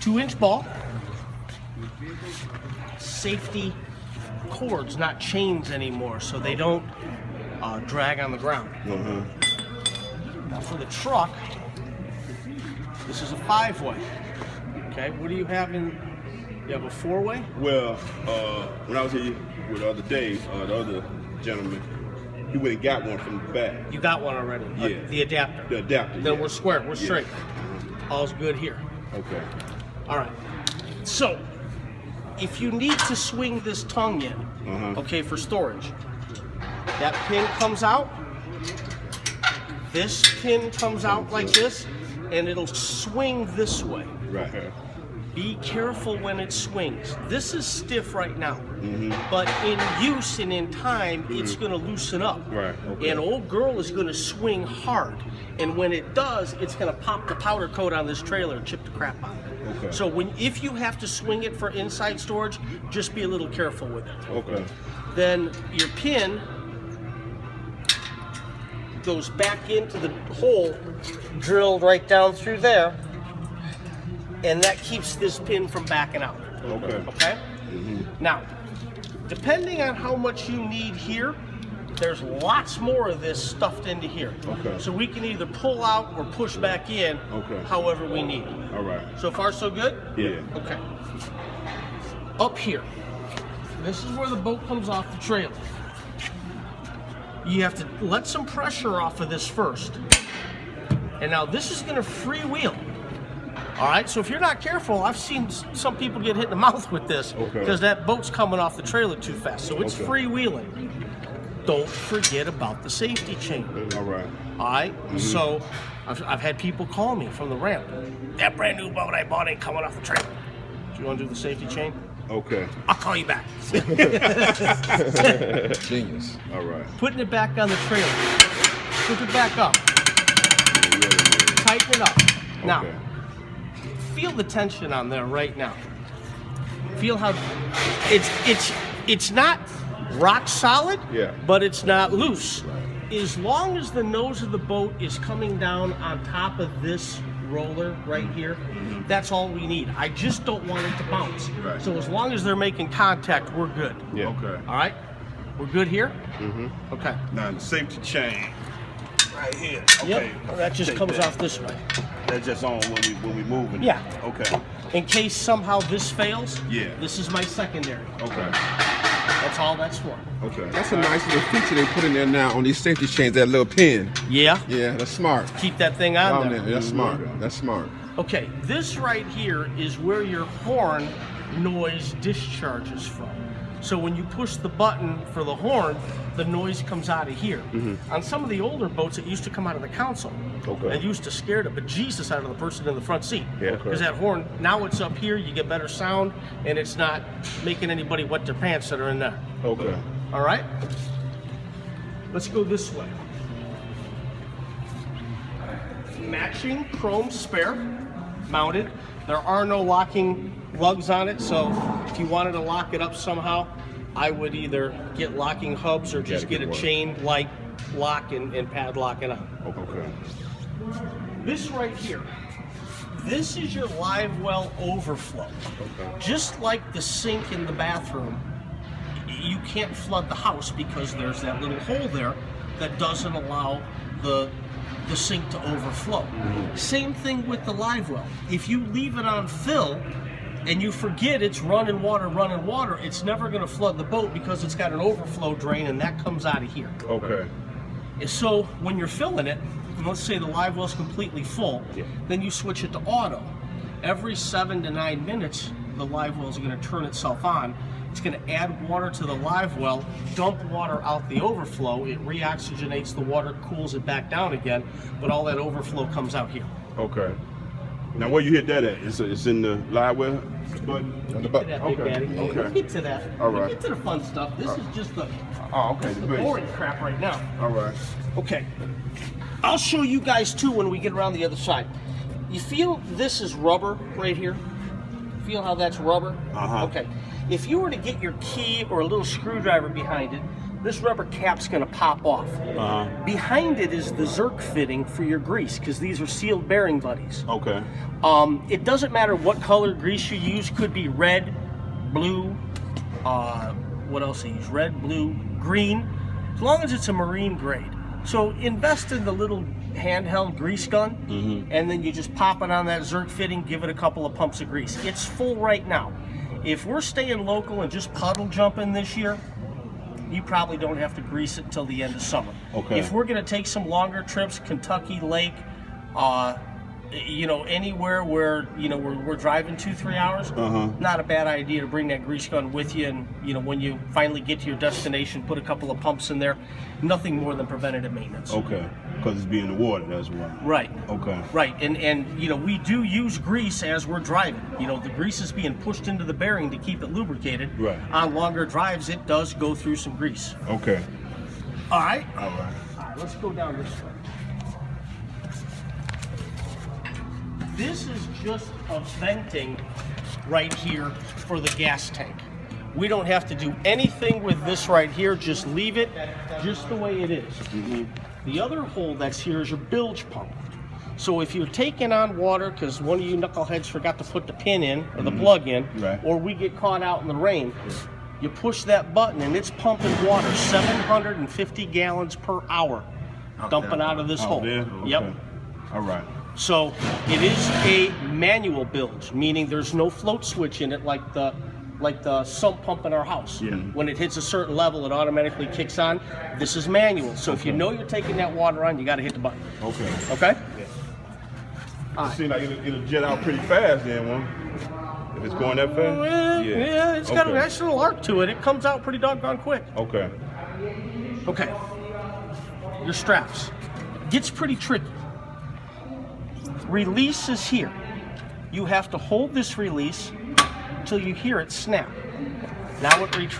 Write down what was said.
2-inch ball. Safety cords, not chains anymore, so they don't drag on the ground. Now for the truck, this is a 5-way. Okay, what do you have in? You have a 4-way? Well, when I was here with the other day, the other gentleman, he went and got one from the back. You got one already? Yeah. The adapter? The adapter, Then yeah. we're square, we're straight. All's good here. Okay. All right. So, if you need to swing this tongue in, okay, for storage, that pin comes out, this pin comes out like this, and it'll swing this way. Right. Okay. Be careful when it swings. This is stiff right now, but in use and in time, it's going to loosen up. Right, okay. And old girl is going to swing hard, and when it does, it's going to pop the powder coat on this trailer and chip the crap out of it. Okay. So if you have to swing it for inside storage, just be a little careful with it. Okay. Then your pin goes back into the hole, drilled right down through there, and that keeps this pin from backing out. Okay. Okay? Now, depending on how much you need here, there's lots more of this stuffed into here. Okay. So we can either pull out or push back in, however we need. All right. So far, so good? Yeah. Okay. Up here, this is where the boat comes off the trailer. You have to let some pressure off of this first. And now this is going to freewheel. All right, so if you're not careful, I've seen some people get hit in the mouth with this because that boat's coming off the trailer too fast. So it's freewheeling. Don't forget about the safety chain. All right. All right, so I've had people call me from the ramp. That brand new boat I bought ain't coming off the trailer. Do you want to do the safety chain? Okay. I'll call you back. Genius. All right. Putting it back on the trailer. Put it back up. Tighten it up. Now, feel the tension on there right now. Feel how it's not rock solid, but it's not loose. As long as the nose of the boat is coming down on top of this roller right here, that's all we need. I just don't want it to bounce. Right. So as long as they're making contact, we're good. Yeah. Okay. All right? We're good here? Okay. Now the safety chain right here. Okay. Yep. That just comes off this way. That's just on when we moving. Yeah. Okay. In case somehow this fails, Yeah. this is my secondary. Okay. That's all that's for. Okay. That's a nice little feature they put in there now on these safety chains, that little pin. Yeah. Yeah, that's smart. Keep that thing on there. That's smart. That's smart. Okay, this right here is where your horn noise discharges from. So when you push the button for the horn, the noise comes out of here. On some of the older boats, it used to come out of the console. Okay. It used to scare the bejesus out of the person in the front seat. Yeah. Because that horn, now it's up here, you get better sound, and it's not making anybody wet their pants that are in there. Okay. All right? Let's go this way. Matching chrome spare, mounted. There are no locking lugs on it, so if you wanted to lock it up somehow, I would either get locking hubs or just get a chain-like lock and padlock it on. Okay. This right here, this is your live well overflow. Just like the sink in the bathroom, you can't flood the house because there's that little hole there that doesn't allow the sink to overflow. Same thing with the live well. If you leave it on fill and you forget it's running water, it's never going to flood the boat because it's got an overflow drain and that comes out of here. Okay. So when you're filling it, and let's say the live well's completely full, then you switch it to auto. Every 7 to 9 minutes, the live well is going to turn itself on. It's going to add water to the live well, dump water out the overflow. It reoxygenates the water, cools it back down again, but all that overflow comes out here. Okay. Now where you hit that at? It's in the live well button? On the Get to button. that, Big Daddy. Okay. We'll get to that. All We'll right. get to the fun stuff. This is just the Okay. the boring crap right now. All right. Okay. I'll show you guys too when we get around the other side. You feel this is rubber right here? Feel how that's rubber? Okay. If you were to get your key or a little screwdriver behind it, this rubber cap's going to pop off. Behind it is the Zerk fitting for your grease, because these are sealed bearing buddies. Okay. It doesn't matter what color grease you use. Could be red, blue, what else I use? Red, blue, green, as long as it's a marine grade. So invest in the little handheld grease gun, and then you just pop it on that Zerk fitting, give it a couple of pumps of grease. It's full right now. If we're staying local and just puddle jumping this year, you probably don't have to grease it until the end of summer. Okay. If we're going to take some longer trips, Kentucky Lake, you know, anywhere where, you know, we're driving 2-3 hours, not a bad idea to bring that grease gun with you, and, you know, when you finally get to your destination, put a couple of pumps in there. Nothing more than preventative maintenance. Okay. Because it's being in the water, that's why. Right. Okay. Right, and you know, we do use grease as we're driving. You know, the grease is being pushed into the bearing to keep it lubricated. Right. On longer drives, it does go through some grease. Okay. All right. All right. All right, let's go down this way. This is just a venting right here for the gas tank. We don't have to do anything with this right here. Just leave it just the way it is. The other hole that's here is your bilge pump. So if you're taking on water because one of you knuckleheads forgot to put the pin in or the plug in, Right. or we get caught out in the rain, you push that button and it's pumping water 750 gallons per hour dumping out of this hole. There? Yep. Okay. All right. So it is a manual bilge, meaning there's no float switch in it like the sump pump in our house. Yeah. When it hits a certain level, it automatically kicks on. This is manual. So if you know you're taking that water on, you got to hit the button. Okay. Okay? It seems like it'll jet out pretty fast then, one. If it's going that fast? Well, yeah, it's got a Okay. nice little arc to it. It comes out pretty doggone quick. Okay. Okay. Your straps. Gets pretty tricky. Release is here. You have to hold this release until you hear it snap. Now it retracts.